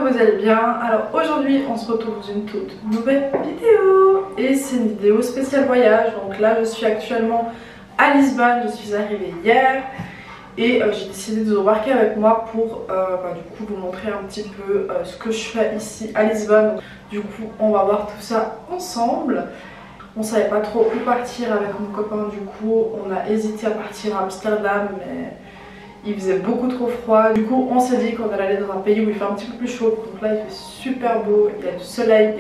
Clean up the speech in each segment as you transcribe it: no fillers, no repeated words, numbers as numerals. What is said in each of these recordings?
vous allez bien. Alors aujourd'hui on se retrouve dans une toute nouvelle vidéo et c'est une vidéo spéciale voyage. Donc là je suis actuellement à Lisbonne, je suis arrivée hier et j'ai décidé de vous embarquer avec moi pour du coup vous montrer un petit peu ce que je fais ici à Lisbonne. Du coup on va voir tout ça ensemble. On savait pas trop où partir avec mon copain, du coup on a hésité à partir à Amsterdam mais il faisait beaucoup trop froid. Du coup on s'est dit qu'on allait aller dans un pays où il fait un petit peu plus chaud. Donc là il fait super beau, il y a du soleil,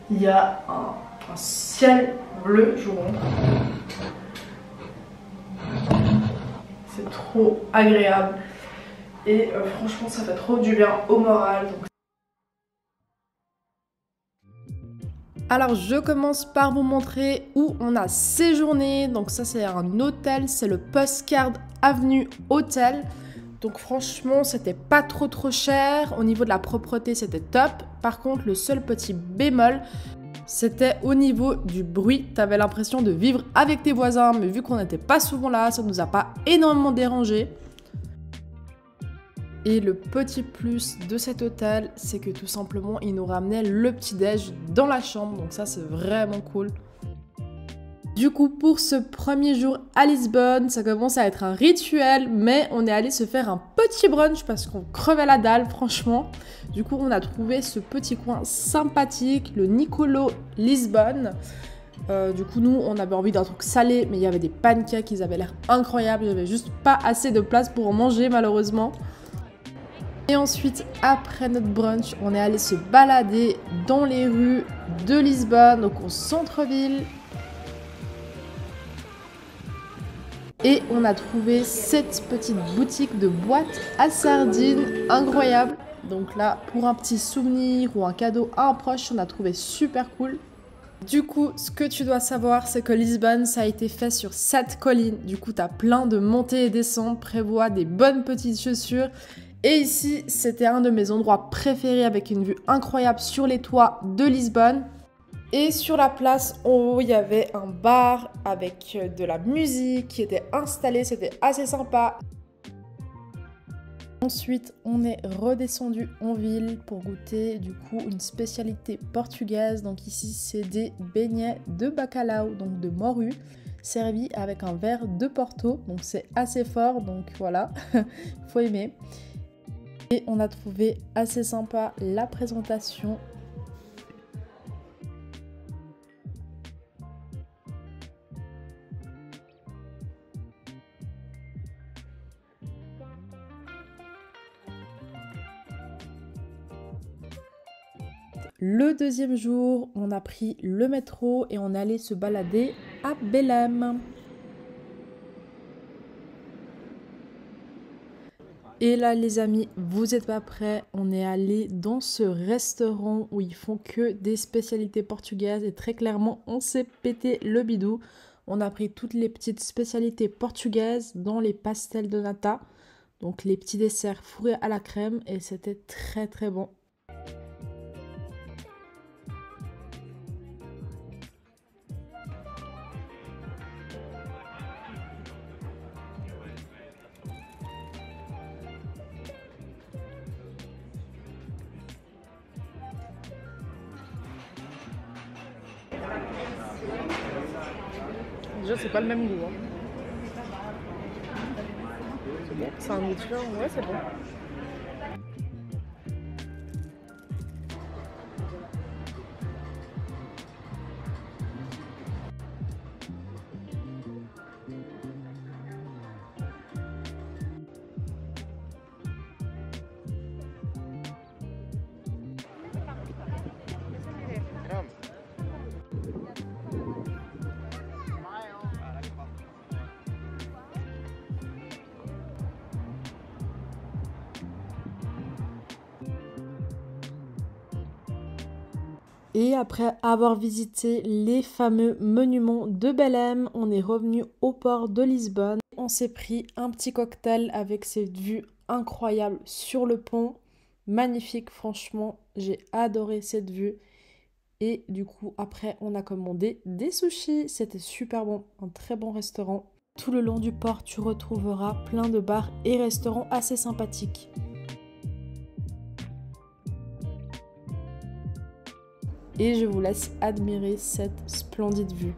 il y a un ciel bleu, je vous montre. C'est trop agréable et franchement ça fait trop du bien au moral. Alors je commence par vous montrer où on a séjourné. Donc ça c'est un hôtel, c'est le Postcard Avenue Hotel. Donc franchement c'était pas trop cher. Au niveau de la propreté c'était top. Par contre le seul petit bémol c'était au niveau du bruit. T'avais l'impression de vivre avec tes voisins, mais vu qu'on n'était pas souvent là, ça nous a pas énormément dérangé. Et le petit plus de cet hôtel, c'est que tout simplement, il nous ramenait le petit-déj dans la chambre. Donc ça, c'est vraiment cool. Du coup, pour ce premier jour à Lisbonne, ça commence à être un rituel. Mais on est allé se faire un petit brunch parce qu'on crevait la dalle, franchement. Du coup, on a trouvé ce petit coin sympathique, le Nicolo Lisbonne. Du coup, nous, on avait envie d'un truc salé. Mais il y avait des pancakes, ils avaient l'air incroyables. Il n'y avait juste pas assez de place pour en manger, malheureusement. Et ensuite, après notre brunch, on est allé se balader dans les rues de Lisbonne, donc au centre-ville. Et on a trouvé cette petite boutique de boîtes à sardines incroyable. Donc là, pour un petit souvenir ou un cadeau à un proche, on a trouvé super cool. Du coup, ce que tu dois savoir, c'est que Lisbonne, ça a été fait sur 7 collines. Du coup, tu as plein de montées et descentes, prévois des bonnes petites chaussures. Et ici, c'était un de mes endroits préférés avec une vue incroyable sur les toits de Lisbonne. Et sur la place en haut, il y avait un bar avec de la musique qui était installée, c'était assez sympa. Ensuite, on est redescendu en ville pour goûter du coup une spécialité portugaise. Donc ici, c'est des beignets de bacalhau, donc de morue, servis avec un verre de Porto. Donc c'est assez fort, donc voilà, faut aimer. Et on a trouvé assez sympa la présentation. Le deuxième jour, on a pris le métro et on allait se balader à Belém. Et là les amis, vous n'êtes pas prêts, on est allé dans ce restaurant où ils font que des spécialités portugaises et très clairement on s'est pété le bidou. On a pris toutes les petites spécialités portugaises dans les pastels de nata, donc les petits desserts fourrés à la crème et c'était très bon. Déjà, c'est pas le même goût. C'est bon. C'est un goût différent, ouais, c'est bon. Et après avoir visité les fameux monuments de Belém, on est revenu au port de Lisbonne. On s'est pris un petit cocktail avec cette vue incroyable sur le pont. Magnifique, franchement, j'ai adoré cette vue. Et du coup, après, on a commandé des sushis. C'était super bon, un très bon restaurant. Tout le long du port, tu retrouveras plein de bars et restaurants assez sympathiques. et je vous laisse admirer cette splendide vue.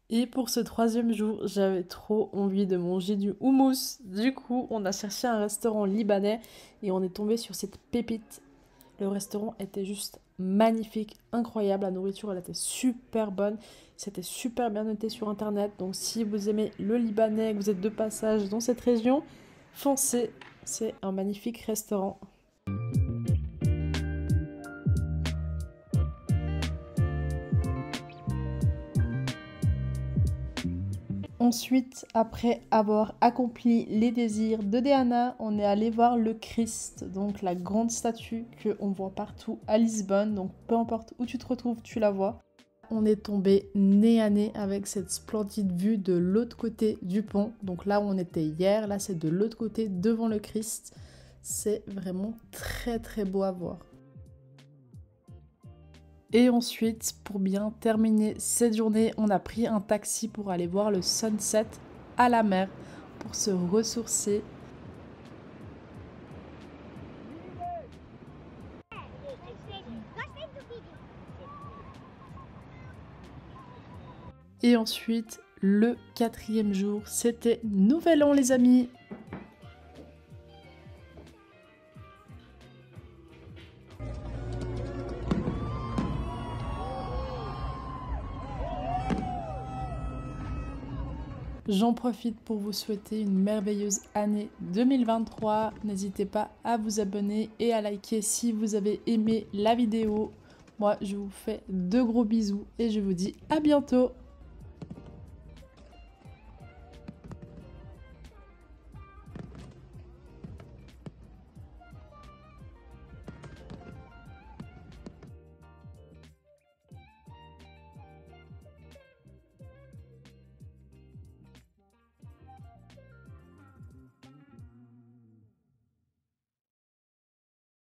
Et pour ce 3e jour, j'avais trop envie de manger du houmous. Du coup, on a cherché un restaurant libanais et on est tombé sur cette pépite. Le restaurant était juste magnifique, incroyable. La nourriture, elle était super bonne. C'était super bien noté sur internet. Donc si vous aimez le libanais, que vous êtes de passage dans cette région, foncez. C'est un magnifique restaurant. Ensuite, après avoir accompli les désirs de Déana, on est allé voir le Christ, donc la grande statue qu'on voit partout à Lisbonne. Donc peu importe où tu te retrouves, tu la vois. On est tombé nez à nez avec cette splendide vue de l'autre côté du pont. Donc là où on était hier, là c'est de l'autre côté devant le Christ. C'est vraiment très très beau à voir. Et ensuite, pour bien terminer cette journée, on a pris un taxi pour aller voir le sunset à la mer, pour se ressourcer. Et ensuite, le 4e jour, c'était Nouvel An les amis. J'en profite pour vous souhaiter une merveilleuse année 2023. N'hésitez pas à vous abonner et à liker si vous avez aimé la vidéo. Moi, je vous fais de gros bisous et je vous dis à bientôt.